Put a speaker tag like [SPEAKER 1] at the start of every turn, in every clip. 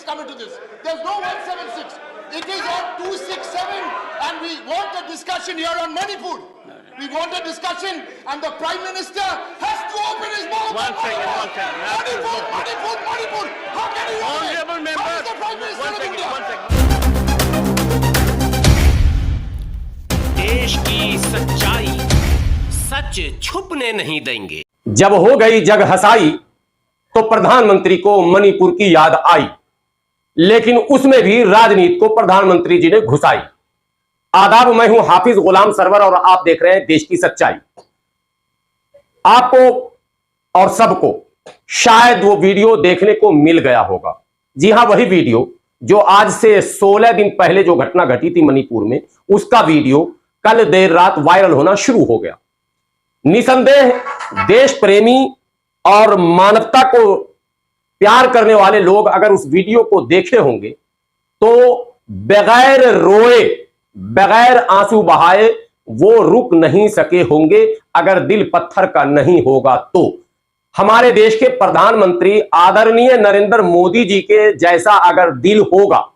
[SPEAKER 1] 176 come into this. There's no 176. It is on 267, and we want a discussion here on Manipur. We want a discussion, and the Prime Minister has to open his mouth.
[SPEAKER 2] One second.
[SPEAKER 1] Manipur. How can he open it?
[SPEAKER 2] Honorable member,
[SPEAKER 1] How is the Prime Minister of India?
[SPEAKER 2] one second. देश की सच्चाई सच छुपने नहीं देंगे।
[SPEAKER 3] जब हो गई जग हसाई तो प्रधानमंत्री को मणिपुर की याद आई, लेकिन उसमें भी राजनीति को प्रधानमंत्री जी ने घुसाई। आदाब, मैं हूं हाफिज गुलाम सरवर और आप देख रहे हैं देश की सच्चाई। आपको और सबको शायद वो वीडियो देखने को मिल गया होगा। जी हां, वही वीडियो जो आज से 16 दिन पहले जो घटना घटी थी मणिपुर में, उसका वीडियो कल देर रात वायरल होना शुरू हो गया। निसंदेह देश प्रेमी और मानवता को प्यार करने वाले लोग अगर उस वीडियो को देखे होंगे तो बगैर रोए, बगैर आंसू बहाए वो रुक नहीं सके होंगे अगर दिल पत्थर का नहीं होगा तो। हमारे देश के प्रधानमंत्री आदरणीय नरेंद्र मोदी जी के जैसा अगर दिल होगा,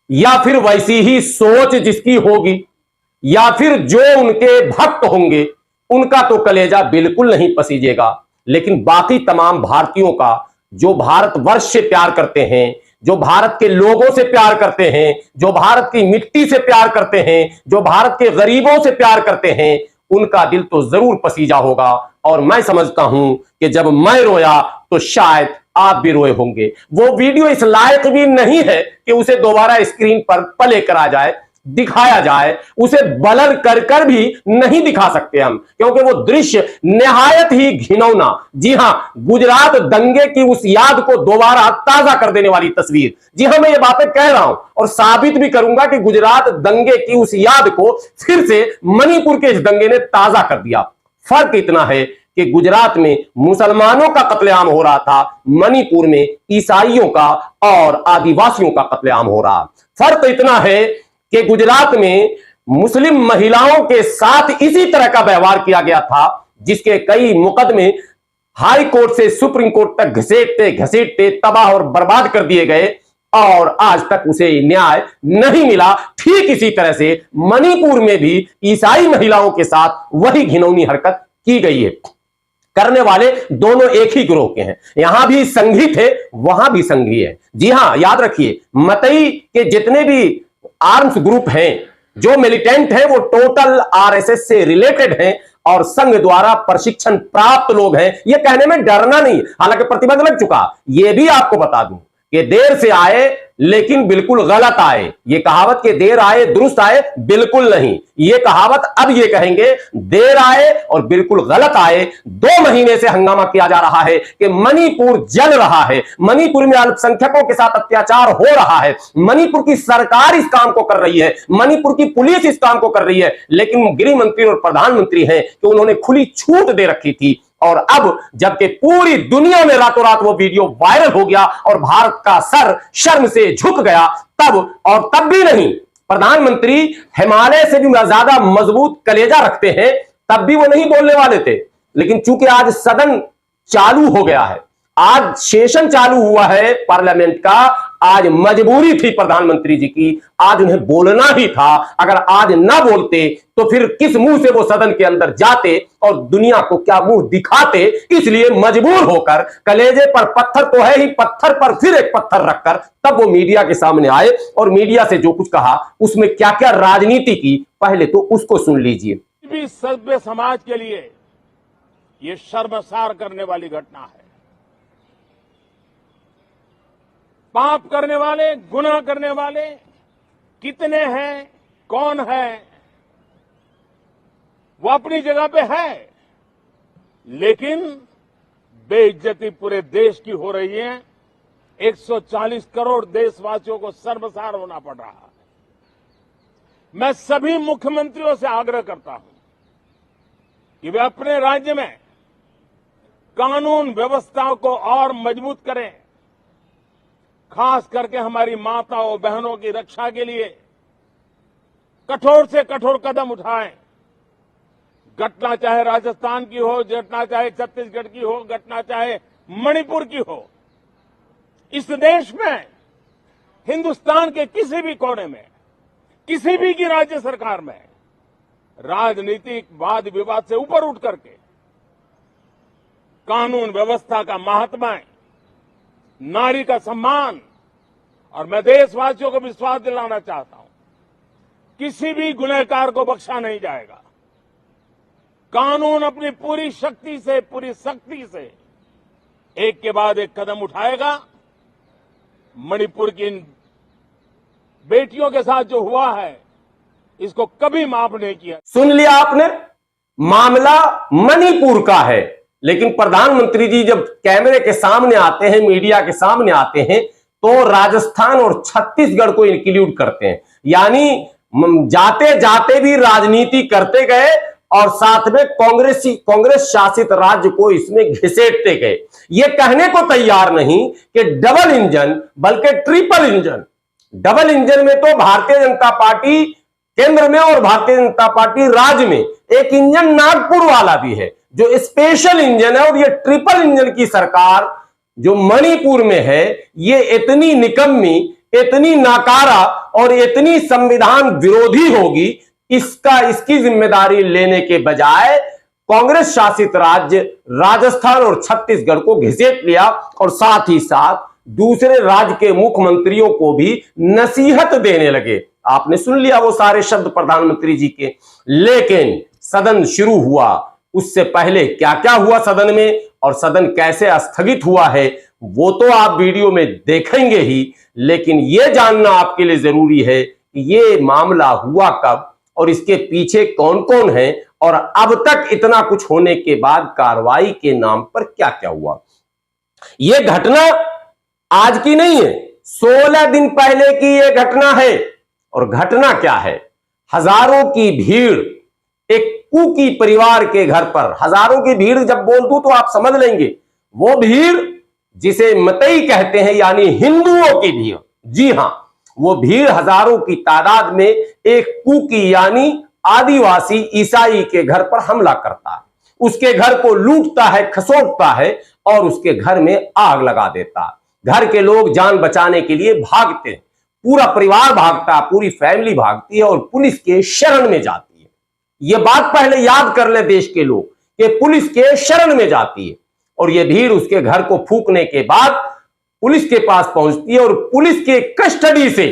[SPEAKER 3] या फिर वैसी ही सोच जिसकी होगी, या फिर जो उनके भक्त होंगे, उनका तो कलेजा बिल्कुल नहीं पसीजेगा। लेकिन बाकी तमाम भारतीयों का, जो भारतवर्ष से प्यार करते हैं, जो भारत के लोगों से प्यार करते हैं, जो भारत की मिट्टी से प्यार करते हैं, जो भारत के गरीबों से प्यार करते हैं, उनका दिल तो जरूर पसीजा होगा। और मैं समझता हूं कि जब मैं रोया तो शायद आप भी रोए होंगे। वो वीडियो इस लायक भी नहीं है कि उसे दोबारा स्क्रीन पर प्ले करा जाए, दिखाया जाए। उसे ब्लर कर भी नहीं दिखा सकते हम, क्योंकि वो दृश्य निहायत ही घिनौना, जी हां, गुजरात दंगे की उस याद को दोबारा ताजा कर देने वाली तस्वीर। जी हां, मैं ये बातें कह रहा हूं और साबित भी करूंगा कि गुजरात दंगे की उस याद को फिर से मणिपुर के इस दंगे ने ताजा कर दिया। फर्क इतना है कि गुजरात में मुसलमानों का कत्लेआम हो रहा था, मणिपुर में ईसाइयों का और आदिवासियों का कत्लेआम हो रहा। फर्क इतना है कि गुजरात में मुस्लिम महिलाओं के साथ इसी तरह का व्यवहार किया गया था, जिसके कई मुकदमे हाई कोर्ट से सुप्रीम कोर्ट तक घसीटते घसीटते तबाह और बर्बाद कर दिए गए और आज तक उसे न्याय नहीं मिला। ठीक इसी तरह से मणिपुर में भी ईसाई महिलाओं के साथ वही घिनौनी हरकत की गई है। करने वाले दोनों एक ही ग्रोह के हैं, यहां भी संघी थे, वहां भी संघी है। जी हां, याद रखिए, मतई के जितने भी आर्म्स ग्रुप हैं, जो मिलिटेंट हैं, वो टोटल आरएसएस से रिलेटेड हैं और संघ द्वारा प्रशिक्षण प्राप्त लोग हैं। ये कहने में डरना नहीं, हालांकि प्रतिबंध लग चुका। ये भी आपको बता दूं कि देर से आए लेकिन बिल्कुल गलत आए। ये कहावत कि देर आए दुरुस्त आए, बिल्कुल नहीं। ये कहावत अब ये कहेंगे देर आए और बिल्कुल गलत आए। 2 महीने से हंगामा किया जा रहा है कि मणिपुर जल रहा है, मणिपुर में अल्पसंख्यकों के साथ अत्याचार हो रहा है, मणिपुर की सरकार इस काम को कर रही है, मणिपुर की पुलिस इस काम को कर रही है, लेकिन गृह मंत्री और प्रधानमंत्री हैं कि उन्होंने खुली छूट दे रखी थी। और अब जबकि पूरी दुनिया में रातों रात वो वीडियो वायरल हो गया और भारत का सर शर्म से झुक गया, तब भी नहीं, प्रधानमंत्री हिमालय से भी ज्यादा मजबूत कलेजा रखते हैं, तब भी वो नहीं बोलने वाले थे। लेकिन चूंकि आज सदन चालू हो गया है, आज सेशन चालू हुआ है पार्लियामेंट का, आज मजबूरी थी प्रधानमंत्री जी की, आज उन्हें बोलना ही था। अगर आज ना बोलते तो फिर किस मुंह से वो सदन के अंदर जाते और दुनिया को क्या मुंह दिखाते। इसलिए मजबूर होकर कलेजे पर पत्थर तो है ही, पत्थर पर फिर एक पत्थर रखकर तब वो मीडिया के सामने आए और मीडिया से जो कुछ कहा उसमें क्या क्या राजनीति की, पहले तो उसको सुन लीजिए।
[SPEAKER 4] भी सभ्य समाज के लिए ये शर्मसार करने वाली घटना है। पाप करने वाले, गुनाह करने वाले कितने हैं, कौन है, वो अपनी जगह पे है, लेकिन बेइज्जती पूरे देश की हो रही है। 140 करोड़ देशवासियों को शर्मसार होना पड़ रहा है। मैं सभी मुख्यमंत्रियों से आग्रह करता हूं कि वे अपने राज्य में कानून व्यवस्था को और मजबूत करें, खास करके हमारी माताओं बहनों की रक्षा के लिए कठोर से कठोर कदम उठाएं। घटना चाहे राजस्थान की हो, घटना चाहे छत्तीसगढ़ की हो, घटना चाहे मणिपुर की हो, इस देश में हिंदुस्तान के किसी भी कोने में, किसी भी की राज्य सरकार में राजनीतिक वाद विवाद से ऊपर उठ करके कानून व्यवस्था का महात्मा, नारी का सम्मान, और मैं देशवासियों को विश्वास दिलाना चाहता हूं, किसी भी गुनहगार को बख्शा नहीं जाएगा। कानून अपनी पूरी शक्ति से, पूरी सख्ती से एक के बाद एक कदम उठाएगा। मणिपुर की इन बेटियों के साथ जो हुआ है, इसको कभी माफ नहीं किया।
[SPEAKER 3] सुन लिया आपने, मामला मणिपुर का है, लेकिन प्रधानमंत्री जी जब कैमरे के सामने आते हैं, मीडिया के सामने आते हैं, तो राजस्थान और छत्तीसगढ़ को इंक्लूड करते हैं। यानी जाते जाते भी राजनीति करते गए और साथ में कांग्रेस शासित राज्य को इसमें घिसेटते गए। ये कहने को तैयार नहीं कि डबल इंजन, बल्कि ट्रिपल इंजन। डबल इंजन में तो भारतीय जनता पार्टी केंद्र में और भारतीय जनता पार्टी राज्य में, एक इंजन नागपुर वाला भी है जो स्पेशल इंजन है। और ये ट्रिपल इंजन की सरकार जो मणिपुर में है, ये इतनी निकम्मी, इतनी नाकारा और इतनी संविधान विरोधी होगी, इसकी जिम्मेदारी लेने के बजाय कांग्रेस शासित राज्य राजस्थान और छत्तीसगढ़ को घिसेट लिया और साथ ही साथ दूसरे राज्य के मुख्यमंत्रियों को भी नसीहत देने लगे। आपने सुन लिया वो सारे शब्द प्रधानमंत्री जी के। लेकिन सदन शुरू हुआ, उससे पहले क्या क्या हुआ सदन में और सदन कैसे स्थगित हुआ है, वो तो आप वीडियो में देखेंगे ही। लेकिन यह जानना आपके लिए जरूरी है कि यह मामला हुआ कब और इसके पीछे कौन कौन है, और अब तक इतना कुछ होने के बाद कार्रवाई के नाम पर क्या क्या हुआ। यह घटना आज की नहीं है, 16 दिन पहले की यह घटना है। और घटना क्या है? हजारों की भीड़ एक कुकी परिवार के घर पर, हजारों की भीड़ जब बोल दूं तो आप समझ लेंगे, वो भीड़ जिसे मतई कहते हैं, यानी हिंदुओं की भीड़। जी हां, वो भीड़ हजारों की तादाद में एक कुकी यानी आदिवासी ईसाई के घर पर हमला करता है, उसके घर को लूटता है, खसोटता है और उसके घर में आग लगा देता है। घर के लोग जान बचाने के लिए भागते हैं, पूरा परिवार भागता है, पूरी फैमिली भागती है और पुलिस के शरण में जाती है। यह बात पहले याद कर ले देश के लोग कि पुलिस के शरण में जाती है। और यह भीड़ उसके घर को फूंकने के बाद पुलिस के पास पहुंचती है और पुलिस के कस्टडी से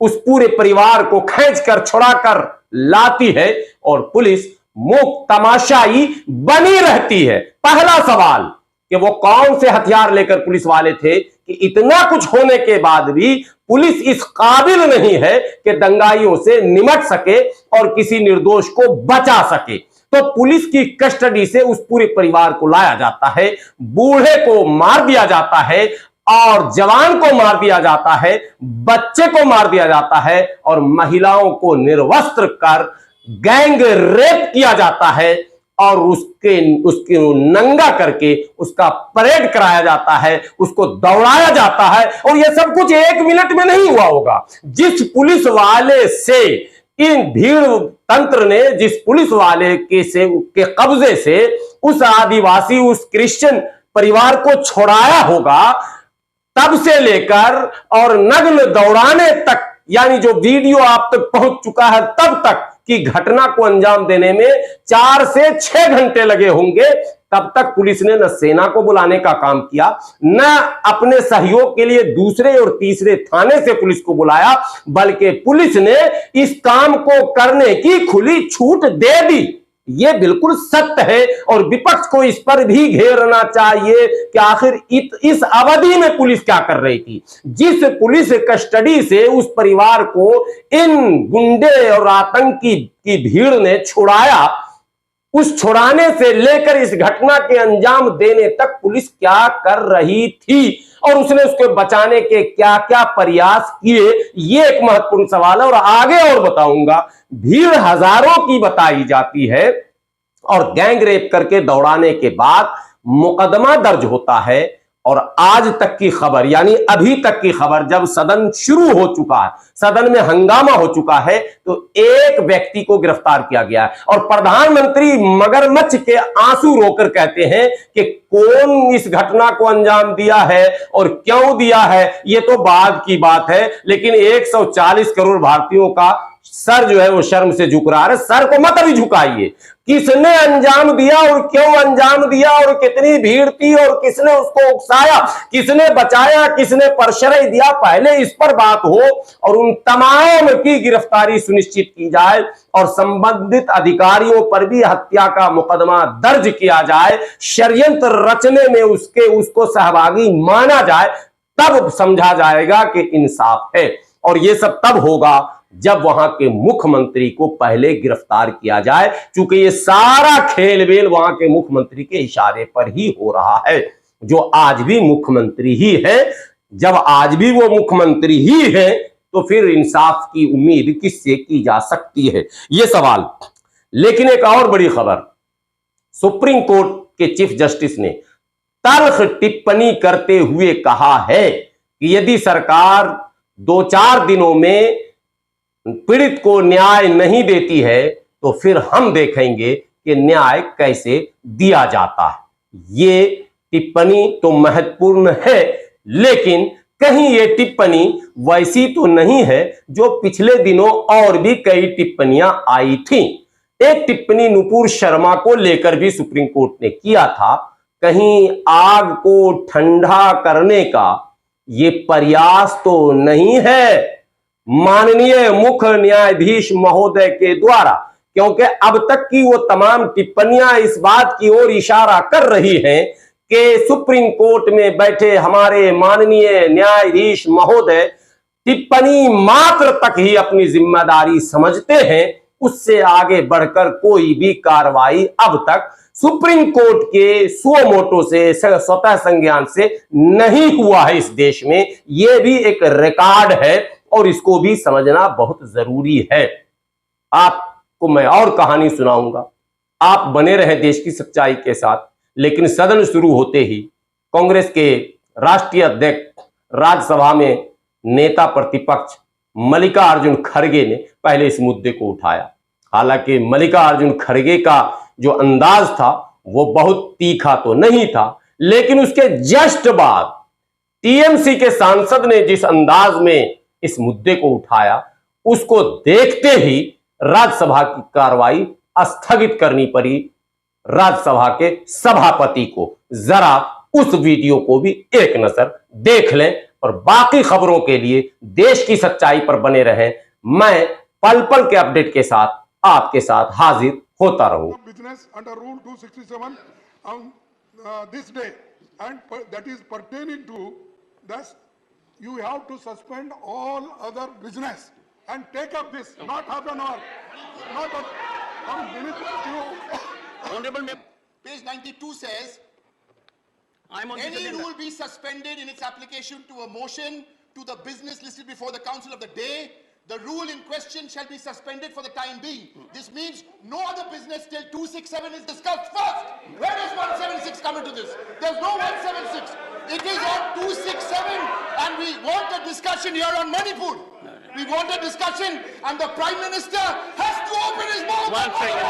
[SPEAKER 3] उस पूरे परिवार को खींचकर छुड़ाकर लाती है और पुलिस मूक तमाशाई बनी रहती है। पहला सवाल कि वो कौन से हथियार लेकर पुलिस वाले थे कि इतना कुछ होने के बाद भी पुलिस इस काबिल नहीं है कि दंगाइयों से निमट सके और किसी निर्दोष को बचा सके। तो पुलिस की कस्टडी से उस पूरे परिवार को लाया जाता है, बूढ़े को मार दिया जाता है और जवान को मार दिया जाता है, बच्चे को मार दिया जाता है और महिलाओं को निर्वस्त्र कर गैंग रेप किया जाता है और उसके नंगा करके उसका परेड कराया जाता है, उसको दौड़ाया जाता है। और यह सब कुछ 1 मिनट में नहीं हुआ होगा। जिस पुलिस वाले से इन भीड़ तंत्र ने, जिस पुलिस वाले के कब्जे से उस आदिवासी, उस क्रिश्चियन परिवार को छुड़ाया होगा, तब से लेकर और नग्न दौड़ाने तक, यानी जो वीडियो आप तक पहुंच चुका है तब तक की घटना को अंजाम देने में 4 से 6 घंटे लगे होंगे। तब तक पुलिस ने न सेना को बुलाने का काम किया, न अपने सहयोग के लिए दूसरे और तीसरे थाने से पुलिस को बुलाया, बल्कि पुलिस ने इस काम को करने की खुली छूट दे दी। यह बिल्कुल सत्य है और विपक्ष को इस पर भी घेरना चाहिए कि आखिर इस अवधि में पुलिस क्या कर रही थी। जिस पुलिस कस्टडी से उस परिवार को इन गुंडे और आतंकी की भीड़ ने छुड़ाया, उस छुड़ाने से लेकर इस घटना के अंजाम देने तक पुलिस क्या कर रही थी और उसने उसको बचाने के क्या क्या प्रयास किए, ये एक महत्वपूर्ण सवाल है। और आगे और बताऊंगा, भीड़ हजारों की बताई जाती है और गैंग रेप करके दौड़ाने के बाद मुकदमा दर्ज होता है और आज तक की खबर, यानी अभी तक की खबर, जब सदन शुरू हो चुका है, सदन में हंगामा हो चुका है, तो एक व्यक्ति को गिरफ्तार किया गया है। और प्रधानमंत्री मगरमच्छ के आंसू रोकर कहते हैं कि कौन इस घटना को अंजाम दिया है और क्यों दिया है, यह तो बाद की बात है, लेकिन 140 करोड़ भारतीयों का सर जो है वो शर्म से झुक रहा है। सर को मत अभी झुकाइए। किसने अंजाम दिया और क्यों अंजाम दिया और कितनी भीड़ थी और किसने उसको उकसाया, किसने बचाया, किसने प्रश्रय दिया, पहले इस पर बात हो और उन तमाम की गिरफ्तारी सुनिश्चित की जाए और संबंधित अधिकारियों पर भी हत्या का मुकदमा दर्ज किया जाए, षड्यंत्र रचने में उसको सहभागी माना जाए, तब समझा जाएगा कि इंसाफ है। और यह सब तब होगा जब वहां के मुख्यमंत्री को पहले गिरफ्तार किया जाए, क्योंकि ये सारा खेल-बेल वहां के मुख्यमंत्री के इशारे पर ही हो रहा है, जो आज भी मुख्यमंत्री ही है। जब आज भी वो मुख्यमंत्री ही है, तो फिर इंसाफ की उम्मीद किससे की जा सकती है, ये सवाल। लेकिन एक और बड़ी खबर, सुप्रीम कोर्ट के चीफ जस्टिस ने तल्ख टिप्पणी करते हुए कहा है कि यदि सरकार 2-4 दिनों में पीड़ित को न्याय नहीं देती है, तो फिर हम देखेंगे कि न्याय कैसे दिया जाता है। ये टिप्पणी तो महत्वपूर्ण है, लेकिन कहीं ये टिप्पणी वैसी तो नहीं है जो पिछले दिनों और भी कई टिप्पणियां आई थी। एक टिप्पणी नुपुर शर्मा को लेकर भी सुप्रीम कोर्ट ने किया था। कहीं आग को ठंडा करने का ये प्रयास तो नहीं है माननीय मुख्य न्यायाधीश महोदय के द्वारा, क्योंकि अब तक की वो तमाम टिप्पणियां इस बात की ओर इशारा कर रही हैं कि सुप्रीम कोर्ट में बैठे हमारे माननीय न्यायाधीश महोदय टिप्पणी मात्र तक ही अपनी जिम्मेदारी समझते हैं, उससे आगे बढ़कर कोई भी कार्रवाई अब तक सुप्रीम कोर्ट के सुओ मोटो से, स्वतः संज्ञान से नहीं हुआ है इस देश में। यह भी एक रिकॉर्ड है और इसको भी समझना बहुत जरूरी है। आपको मैं और कहानी सुनाऊंगा, आप बने रहे देश की सच्चाई के साथ। लेकिन सदन शुरू होते ही कांग्रेस के राष्ट्रीय अध्यक्ष, राज्यसभा में नेता प्रतिपक्ष मल्लिकार्जुन खड़गे ने पहले इस मुद्दे को उठाया। हालांकि मल्लिकार्जुन खड़गे का जो अंदाज था वो बहुत तीखा तो नहीं था, लेकिन उसके जस्ट बाद टीएमसी के सांसद ने जिस अंदाज में इस मुद्दे को उठाया, उसको देखते ही राज्यसभा की कार्रवाई स्थगित करनी पड़ी राज्यसभा के सभापति को। जरा उस वीडियो को भी एक नजर देख लें और बाकी खबरों के लिए देश की सच्चाई पर बने रहें। मैं पल पल के अपडेट के साथ आपके साथ हाजिर होता रहूं।
[SPEAKER 5] Business under rule 267 on this day and that is pertaining to this, you have to suspend all other business and take up this, not half an hour, not a minute.
[SPEAKER 1] Honorable Member, page 92 says, any rule be suspended in its application to a motion to the business listed before the council of the day. The rule in question shall be suspended for the time being. This means no other business till 267 is discussed first. Where does 176 come into this? There's no 176. It is on 267 and we want a discussion here on Manipur. We want a discussion and the Prime Minister has to open his mouth.
[SPEAKER 4] One second.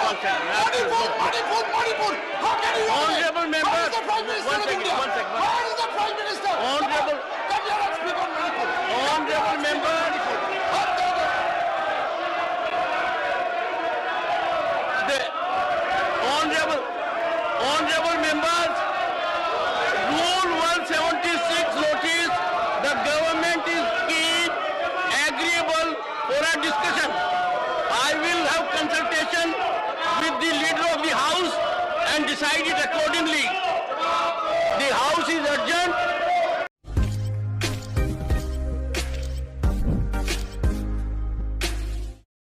[SPEAKER 1] Manipur. How can you open it?
[SPEAKER 4] Honorable member.
[SPEAKER 1] How is the Prime Minister of India? How is the Prime Minister?
[SPEAKER 4] Honorable.
[SPEAKER 1] Come here and speak on Manipur.
[SPEAKER 4] Honorable member. Honorable members, Rule 176 notice the government is keen, agreeable for a discussion. I will have consultation with the leader of the house and decide it accordingly.